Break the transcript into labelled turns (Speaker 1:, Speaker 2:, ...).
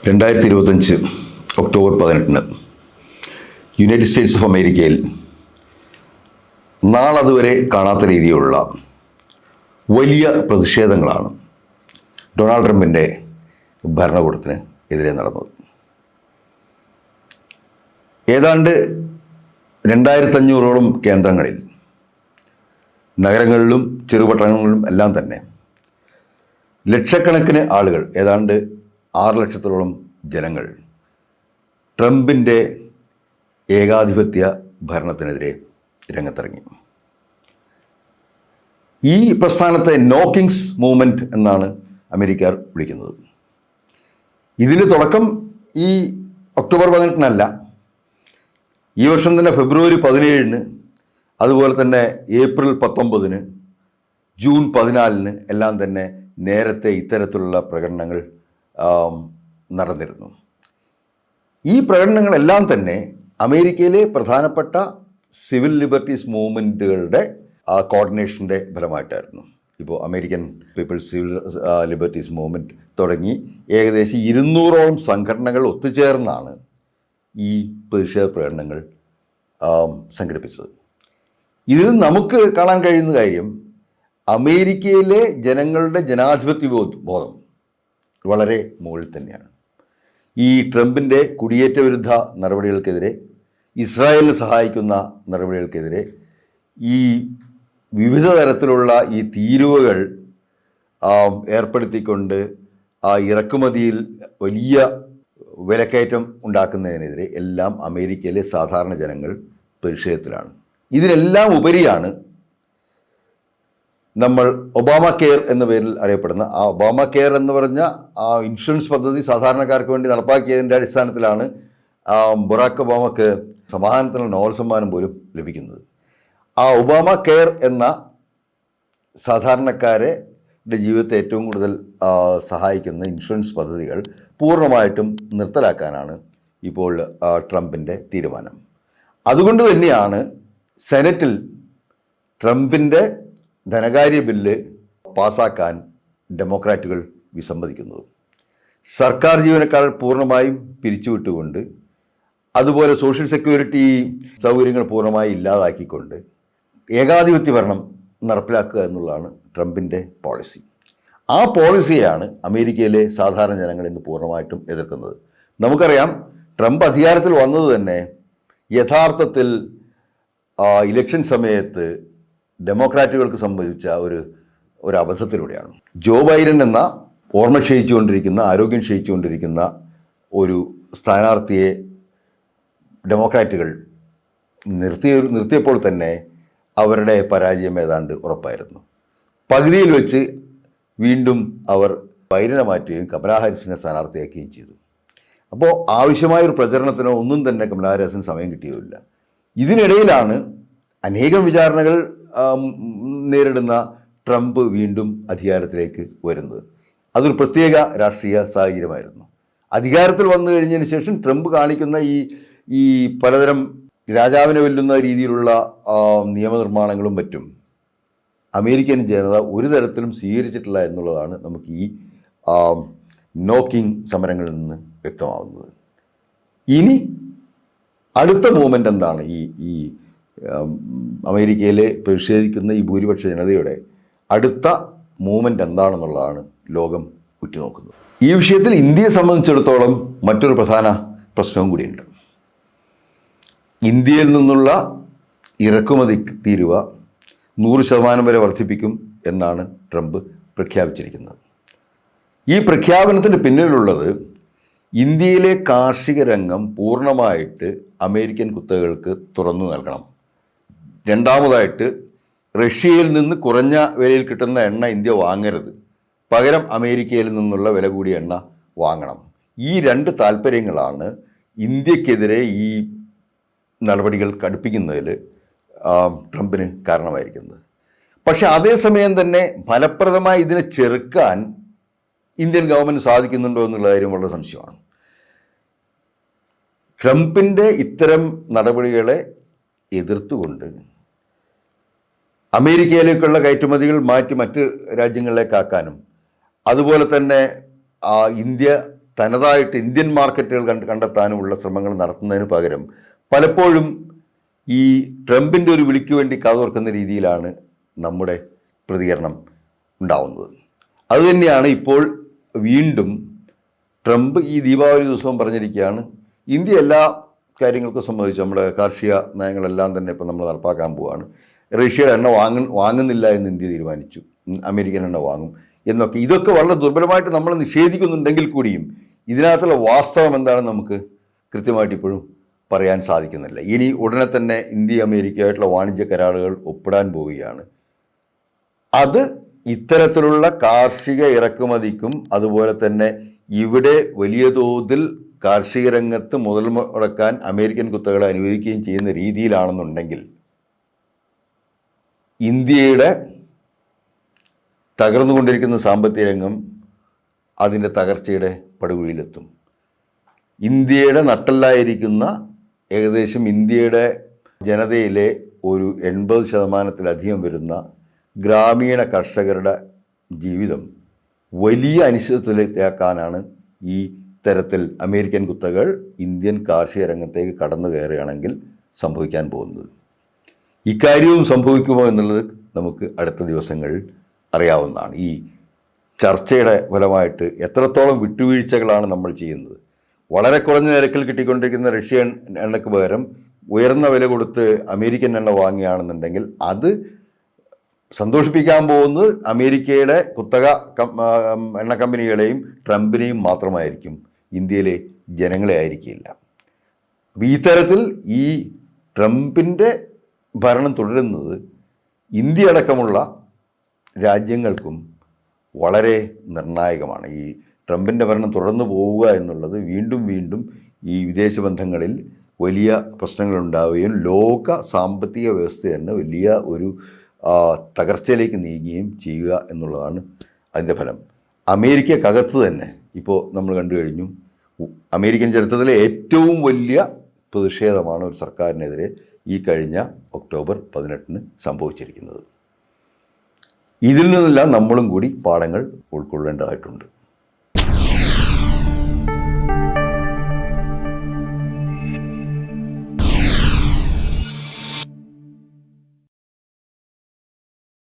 Speaker 1: 2025 October 18 United States of അമേരിക്കയിൽ നാളതുവരെ കാണാത്ത രീതിയിലുള്ള വലിയ പ്രതിഷേധങ്ങളാണ് ഡൊണാൾഡ് ട്രംപിൻ്റെ ഭരണകൂടത്തിന് എതിരെ നടന്നത്. ഏതാണ്ട് 2500ഓളം കേന്ദ്രങ്ങളിൽ, നഗരങ്ങളിലും ചെറുപട്ടണങ്ങളിലും എല്ലാം തന്നെ ലക്ഷക്കണക്കിന് ആളുകൾ, ഏതാണ്ട് 6 ലക്ഷത്തോളം ജനങ്ങൾ ട്രംപിൻ്റെ ഏകാധിപത്യ ഭരണത്തിനെതിരെ രംഗത്തിറങ്ങി. ഈ പ്രസ്ഥാനത്തെ നോ കിങ്സ് മൂവ്മെൻറ്റ് എന്നാണ് അമേരിക്കക്കാർ വിളിക്കുന്നത്. ഇതിന് തുടക്കം ഈ ഒക്ടോബർ 18-നല്ല, ഈ വർഷം തന്നെ ഫെബ്രുവരി 17-ന്, അതുപോലെ തന്നെ ഏപ്രിൽ 19-ന്, ജൂൺ 14-ന് എല്ലാം തന്നെ നേരത്തെ ഇത്തരത്തിലുള്ള പ്രകടനങ്ങൾ നടന്നിരുന്നു. ഈ പ്രകടനങ്ങളെല്ലാം തന്നെ അമേരിക്കയിലെ പ്രധാനപ്പെട്ട സിവിൽ ലിബർട്ടീസ് മൂവ്മെൻറ്റുകളുടെ കോർഡിനേഷൻ്റെ ഫലമായിട്ടായിരുന്നു. ഇപ്പോൾ American peoples civil liberties movement തുടങ്ങി ഏകദേശം 200ഓളം സംഘടനകൾ ഒത്തുചേർന്നാണ് ഈ പ്രതിഷേധ പ്രകടനങ്ങൾ സംഘടിപ്പിച്ചത്. ഇതിൽ നമുക്ക് കാണാൻ കഴിയുന്ന കാര്യം, അമേരിക്കയിലെ ജനങ്ങളുടെ ജനാധിപത്യ ബോധം വളരെ മുകളിൽ തന്നെയാണ്. ഈ ട്രംപിൻ്റെ കുടിയേറ്റ വിരുദ്ധ നടപടികൾക്കെതിരെ, ഇസ്രായേലിനെ സഹായിക്കുന്ന നടപടികൾക്കെതിരെ, ഈ വിവിധ തരത്തിലുള്ള ഈ തീരുവകൾ ഏർപ്പെടുത്തിക്കൊണ്ട് ഇറക്കുമതിയിൽ വലിയ വിലക്കയറ്റം ഉണ്ടാക്കുന്നതിനെതിരെ എല്ലാം അമേരിക്കയിലെ സാധാരണ ജനങ്ങൾ പ്രതിഷേധത്തിലാണ്. ഇതിനെല്ലാം ഉപരിയാണ് നമ്മൾ ഒബാമ കെയർ എന്ന പേരിൽ അറിയപ്പെടുന്ന ആ ഒബാമ കെയർ എന്ന് പറഞ്ഞ ആ ഇൻഷുറൻസ് പദ്ധതി സാധാരണക്കാർക്ക് വേണ്ടി നടപ്പാക്കിയതിൻ്റെ അടിസ്ഥാനത്തിലാണ് ബറാക്ക് ഒബാമക്ക് സമാധാനത്തിനുള്ള നോബൽ സമ്മാനം പോലും ലഭിക്കുന്നത്. ആ ഒബാമ കെയർ എന്ന സാധാരണക്കാരുടെ ജീവിതത്തെ ഏറ്റവും കൂടുതൽ സഹായിക്കുന്ന ഇൻഷുറൻസ് പദ്ധതികൾ പൂർണ്ണമായിട്ടും നിർത്തലാക്കാനാണ് ഇപ്പോൾ ട്രംപിൻ്റെ തീരുമാനം. അതുകൊണ്ട് തന്നെയാണ് സെനറ്റിൽ ട്രംപിൻ്റെ ധനകാര്യ ബില്ല് പാസാക്കാൻ ഡെമോക്രാറ്റുകൾ വിസമ്മതിക്കുന്നത്. സർക്കാർ ജീവനക്കാർ പൂർണ്ണമായും പിരിച്ചുവിട്ടുകൊണ്ട്, അതുപോലെ സോഷ്യൽ സെക്യൂരിറ്റി സൗകര്യങ്ങൾ പൂർണ്ണമായി ഇല്ലാതാക്കിക്കൊണ്ട് ഏകാധിപത്യ ഭരണം നടപ്പിലാക്കുക എന്നുള്ളതാണ് ട്രംപിൻ്റെ പോളിസി. ആ പോളിസിയാണ് അമേരിക്കയിലെ സാധാരണ ജനങ്ങൾ ഇന്ന് പൂർണ്ണമായിട്ടും എതിർക്കുന്നത്. നമുക്കറിയാം, ട്രംപ് അധികാരത്തിൽ വന്നത് തന്നെ യഥാർത്ഥത്തിൽ ഇലക്ഷൻ സമയത്ത് ഡെമോക്രാറ്റുകൾക്ക് സംബന്ധിച്ച ഒരു അബദ്ധത്തിലൂടെയാണ്. ജോ ബൈഡൻ എന്ന ഓർമ്മ ക്ഷയിച്ചുകൊണ്ടിരിക്കുന്ന, ആരോഗ്യം ക്ഷയിച്ചുകൊണ്ടിരിക്കുന്ന ഒരു സ്ഥാനാർത്ഥിയെ ഡെമോക്രാറ്റുകൾ നിർത്തിയപ്പോൾ തന്നെ അവരുടെ പരാജയം ഏതാണ്ട് ഉറപ്പായിരുന്നു. പകുതിയിൽ വെച്ച് വീണ്ടും അവർ ബൈഡനെ മാറ്റുകയും കമലാ ഹാരിസിനെ സ്ഥാനാർത്ഥിയാക്കുകയും ചെയ്തു. അപ്പോൾ ആവശ്യമായൊരു പ്രചരണത്തിനോ ഒന്നും തന്നെ കമലാ ഹാരിസിന് സമയം കിട്ടിയുമില്ല. ഇതിനിടയിലാണ് അനേകം വിചാരണകൾ നേരിടുന്ന ട്രംപ് വീണ്ടും അധികാരത്തിലേക്ക് വരുന്നത്. അതൊരു പ്രത്യേക രാഷ്ട്രീയ സാഹചര്യമായിരുന്നു. അധികാരത്തിൽ വന്നു കഴിഞ്ഞതിന് ശേഷം ട്രംപ് കാണിക്കുന്ന ഈ പലതരം രാജാവിനെ വെല്ലുന്ന രീതിയിലുള്ള നിയമനിർമ്മാണങ്ങളും മറ്റും അമേരിക്കൻ ജനത ഒരു തരത്തിലും സ്വീകരിച്ചിട്ടില്ല എന്നുള്ളതാണ് നമുക്ക് ഈ നോക്കിംഗ് സമരങ്ങളിൽ നിന്ന് വ്യക്തമാകുന്നത്. ഇനി അടുത്ത മൂവ്മെൻ്റ് എന്താണ്? ഈ അമേരിക്കയിലെ പ്രതിഷേധിക്കുന്ന ഈ ഭൂരിപക്ഷ ജനതയുടെ അടുത്ത മൂവ്മെൻ്റ് എന്താണെന്നുള്ളതാണ് ലോകം ഉറ്റുനോക്കുന്നത്. ഈ വിഷയത്തിൽ ഇന്ത്യയെ സംബന്ധിച്ചിടത്തോളം മറ്റൊരു പ്രധാന പ്രശ്നവും കൂടിയുണ്ട്. ഇന്ത്യയിൽ നിന്നുള്ള ഇറക്കുമതി തീരുവ 100% വരെ വർദ്ധിപ്പിക്കും എന്നാണ് ട്രംപ് പ്രഖ്യാപിച്ചിരിക്കുന്നത്. ഈ പ്രഖ്യാപനത്തിന് പിന്നിലുള്ളത് ഇന്ത്യയിലെ കാർഷിക രംഗം പൂർണ്ണമായിട്ട് അമേരിക്കൻ കുത്തകകൾക്ക് തുറന്നു നൽകണം. രണ്ടാമതായിട്ട്, റഷ്യയിൽ നിന്ന് കുറഞ്ഞ വിലയിൽ കിട്ടുന്ന എണ്ണ ഇന്ത്യ വാങ്ങരുത്, പകരം അമേരിക്കയിൽ നിന്നുള്ള വില കൂടിയ എണ്ണ വാങ്ങണം. ഈ 2 താല്പര്യങ്ങളാണ് ഇന്ത്യക്കെതിരെ ഈ നടപടികൾ കടുപ്പിക്കുന്നതിൽ ട്രംപിന് കാരണമായിരിക്കുന്നത്. പക്ഷെ അതേസമയം തന്നെ ഫലപ്രദമായി ഇതിനെ ചെറുക്കാൻ ഇന്ത്യൻ ഗവൺമെൻറ് സാധിക്കുന്നുണ്ടോ എന്നുള്ള കാര്യം വളരെ സംശയമാണ്. ട്രംപിൻ്റെ ഇത്തരം നടപടികളെ എതിർത്തുകൊണ്ട് അമേരിക്കയിലേക്കുള്ള കയറ്റുമതികൾ മാറ്റി മറ്റ് രാജ്യങ്ങളിലേക്കാക്കാനും, അതുപോലെ തന്നെ ഇന്ത്യ തനതായിട്ട് ഇന്ത്യൻ മാർക്കറ്റുകൾ കണ്ടെത്താനുമുള്ള ശ്രമങ്ങൾ നടത്തുന്നതിന് പകരം പലപ്പോഴും ഈ ട്രംപിൻ്റെ ഒരു വിളിക്ക് വേണ്ടി കാതോർക്കുന്ന രീതിയിലാണ് നമ്മുടെ പ്രതികരണം ഉണ്ടാവുന്നത്. അതുതന്നെയാണ് ഇപ്പോൾ വീണ്ടും ട്രംപ് ഈ ദീപാവലി ദിവസവും പറഞ്ഞിരിക്കുകയാണ്, ഇന്ത്യ എല്ലാ കാര്യങ്ങൾക്കും സംബന്ധിച്ച് നമ്മുടെ കാർഷിക നയങ്ങളെല്ലാം തന്നെ ഇപ്പോൾ നമ്മൾ നടപ്പാക്കാൻ പോവുകയാണ്. റഷ്യയുടെ എണ്ണ വാങ്ങുന്നില്ല എന്ന് ഇന്ത്യ തീരുമാനിച്ചു, അമേരിക്കൻ എണ്ണ വാങ്ങും എന്നൊക്കെ. ഇതൊക്കെ വളരെ ദുർബലമായിട്ട് നമ്മൾ നിഷേധിക്കുന്നുണ്ടെങ്കിൽ കൂടിയും ഇതിനകത്തുള്ള വാസ്തവം എന്താണെന്ന് നമുക്ക് കൃത്യമായിട്ട് ഇപ്പോഴും പറയാൻ സാധിക്കുന്നില്ല. ഇനി ഉടനെ തന്നെ ഇന്ത്യ അമേരിക്കയായിട്ടുള്ള വാണിജ്യ കരാറുകൾ ഒപ്പിടാൻ പോവുകയാണ്. അത് ഇത്തരത്തിലുള്ള കാർഷിക ഇറക്കുമതിക്കും അതുപോലെ തന്നെ ഇവിടെ വലിയ തോതിൽ കാർഷിക രംഗത്ത് മുതൽ മുടക്കാൻ അമേരിക്കൻ കുത്തകളെ അനുവദിക്കുകയും ചെയ്യുന്ന രീതിയിലാണെന്നുണ്ടെങ്കിൽ ഇന്ത്യയുടെ തകർന്നുകൊണ്ടിരിക്കുന്ന സാമ്പത്തിക രംഗം അതിൻ്റെ തകർച്ചയുടെ പടുകുഴിയിലെത്തും. ഇന്ത്യയുടെ നട്ടെല്ലായിരിക്കുന്ന ഏകദേശം ഇന്ത്യയുടെ ജനതയിലെ ഒരു 80% വരുന്ന ഗ്രാമീണ കർഷകരുടെ ജീവിതം വലിയ അനിശ്ചിതത്വത്തിലേക്കാനാണ് ഈ തരത്തിൽ അമേരിക്കൻ കുത്തകൾ ഇന്ത്യൻ കാർഷിക രംഗത്തേക്ക് കടന്നു കയറുകയാണെങ്കിൽ സംഭവിക്കാൻ പോകുന്നത്. ഇക്കാര്യവും സംഭവിക്കുമോ എന്നുള്ളത് നമുക്ക് അടുത്ത ദിവസങ്ങളിൽ അറിയാവുന്നതാണ്. ഈ ചർച്ചയുടെ ഫലമായിട്ട് എത്രത്തോളം വിട്ടുവീഴ്ചകളാണ് നമ്മൾ ചെയ്യുന്നത്. വളരെ കുറഞ്ഞ നിരക്കിൽ കിട്ടിക്കൊണ്ടിരിക്കുന്ന റഷ്യൻ എണ്ണയ്ക്ക് പകരം ഉയർന്ന വില കൊടുത്ത് അമേരിക്കൻ എണ്ണ വാങ്ങുകയാണെന്നുണ്ടെങ്കിൽ അത് സന്തോഷിപ്പിക്കാൻ പോകുന്നത് അമേരിക്കയുടെ കുത്തക എണ്ണ കമ്പനികളെയും ട്രംപിനെയും മാത്രമായിരിക്കും, ഇന്ത്യയിലെ ജനങ്ങളെ ആയിരിക്കില്ല. അപ്പോൾ ഈ തരത്തിൽ ഈ ട്രംപിൻ്റെ ഭരണം തുടരുന്നത് ഇന്ത്യ അടക്കമുള്ള രാജ്യങ്ങൾക്കും വളരെ നിർണായകമാണ്. ഈ ട്രംപിൻ്റെ ഭരണം തുടർന്നു പോവുക എന്നുള്ളത് വീണ്ടും ഈ വിദേശ ബന്ധങ്ങളിൽ വലിയ പ്രശ്നങ്ങളുണ്ടാവുകയും ലോക സാമ്പത്തിക വ്യവസ്ഥ തന്നെ വലിയ ഒരു തകർച്ചയിലേക്ക് നീങ്ങുകയും ചെയ്യുക എന്നുള്ളതാണ് അതിൻ്റെ ഫലം. അമേരിക്കക്കകത്ത് തന്നെ ഇപ്പോൾ നമ്മൾ കണ്ടു കഴിഞ്ഞു, അമേരിക്കൻ ചരിത്രത്തിലെ ഏറ്റവും വലിയ പ്രതിഷേധമാണ് ഒരു സർക്കാരിനെതിരെ ഈ കഴിഞ്ഞ ഒക്ടോബർ 18 സംഭവിച്ചിരിക്കുന്നത്. ഇതിൽ നിന്നെല്ലാം നമ്മളും കൂടി പാഠങ്ങൾ ഉൾക്കൊള്ളേണ്ടതായിട്ടുണ്ട്.